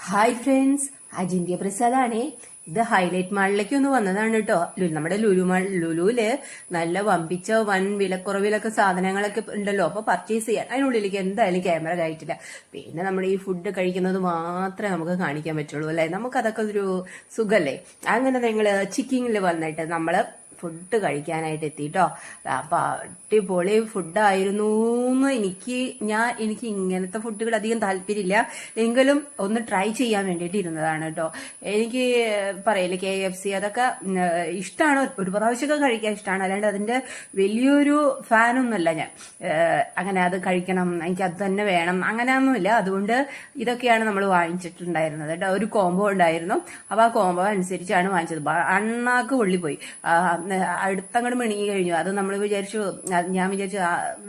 Hi friends, അജിന്ത്യ പ്രസാദാണേ. ഇത് highlight മാളിലേക്ക് ഒന്ന് വന്നതാണ് കേട്ടോ. നമ്മുടെ ലുലുവില് നല്ല വമ്പിച്ച വൻ വിലക്കുറവിലൊക്കെ സാധനങ്ങളൊക്കെ ഉണ്ടല്ലോ. അപ്പൊ പർച്ചേസ് ചെയ്യാൻ അതിനുള്ളിലേക്ക് എന്തായാലും ക്യാമറ കയറ്റില്ല. പിന്നെ നമ്മുടെ ഈ ഫുഡ് കഴിക്കുന്നത് മാത്രമേ നമുക്ക് കാണിക്കാൻ പറ്റുള്ളൂ അല്ലെ. നമുക്കതൊക്കെ ഒരു സുഖല്ലേ. അങ്ങനെ നിങ്ങള് ചിക്കിങ്ങിൽ വന്നിട്ട് നമ്മള് ഫുഡ് കഴിക്കാനായിട്ട് എത്തിട്ടോ. അപ്പൊ അടിപൊളി ഫുഡായിരുന്നു. എനിക്ക് ഇങ്ങനത്തെ ഫുഡുകൾ അധികം താല്പര്യമില്ല, എങ്കിലും ഒന്ന് ട്രൈ ചെയ്യാൻ വേണ്ടിയിട്ട് ഇരുന്നതാണ് കേട്ടോ. എനിക്ക് പറയില്ലേ, KFC അതൊക്കെ ഇഷ്ടമാണ്, ഒരു പ്രാവശ്യമൊക്കെ കഴിക്കാൻ ഇഷ്ടമാണ്, അല്ലാണ്ട് അതിന്റെ വലിയൊരു ഫാനൊന്നുമല്ല ഞാൻ. അങ്ങനെ അത് കഴിക്കണം, എനിക്ക് അത് തന്നെ വേണം അങ്ങനെയൊന്നുമില്ല. അതുകൊണ്ട് ഇതൊക്കെയാണ് നമ്മൾ വാങ്ങിച്ചിട്ടുണ്ടായിരുന്നത് കേട്ടോ. ഒരു കോംബോ ഉണ്ടായിരുന്നു, അപ്പൊ ആ കോംബോ അനുസരിച്ചാണ് വാങ്ങിച്ചത്. അണ്ണാക്ക് പൊള്ളിപ്പോയി, അടുത്തങ്ങോട്ട് മിണുങ്ങി കഴിഞ്ഞു. അത് നമ്മൾ ഞാൻ വിചാരിച്ചു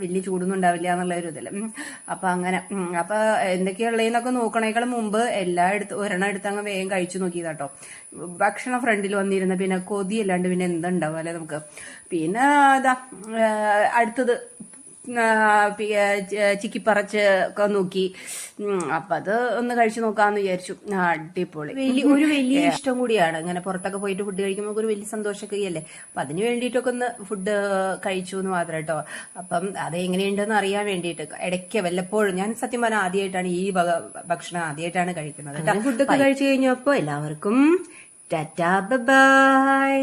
വലിയ ചൂടൊന്നും ഉണ്ടാവില്ല എന്നുള്ള ഒരു ഇതില്. അപ്പൊ അങ്ങനെ അപ്പൊ എന്തൊക്കെയുള്ളതെന്നൊക്കെ നോക്കണേക്കാളും മുമ്പ് ഒരെണ്ണം എടുത്തങ്ങ് വേഗം കഴിച്ചു നോക്കിയതാട്ടോ. ഭക്ഷണം ഫ്രണ്ടിൽ വന്നിരുന്ന പിന്നെ കൊതിയല്ലാണ്ട് പിന്നെ എന്തുണ്ടാവും അല്ലെ നമുക്ക്. പിന്നെ അതാ അടുത്തത് ചിക്കിപ്പറച്ച് ഒക്കെ നോക്കി. അപ്പൊ അത് ഒന്ന് കഴിച്ചു നോക്കാന്ന് വിചാരിച്ചു. അടിപൊളി, ഒരു വലിയ ഇഷ്ടം കൂടിയാണ് ഇങ്ങനെ പുറത്തൊക്കെ പോയിട്ട് ഫുഡ് കഴിക്കുമ്പോൾ ഒരു വലിയ സന്തോഷമൊക്കെ അല്ലേ. അപ്പൊ അതിന് വേണ്ടിയിട്ടൊക്കെ ഒന്ന് ഫുഡ് കഴിച്ചു എന്ന് മാത്രം കേട്ടോ. അപ്പം അത് എങ്ങനെയുണ്ടെന്ന് അറിയാൻ വേണ്ടിയിട്ട് ഇടയ്ക്ക് വല്ലപ്പോഴും, ഞാൻ സത്യം പറഞ്ഞാൽ ആദ്യമായിട്ടാണ് ഈ ഭക്ഷണം ആദ്യമായിട്ടാണ് കഴിക്കുന്നത്. ഫുഡൊക്കെ കഴിച്ചു കഴിഞ്ഞപ്പോ എല്ലാവർക്കും ടാറ്റാ ബൈ.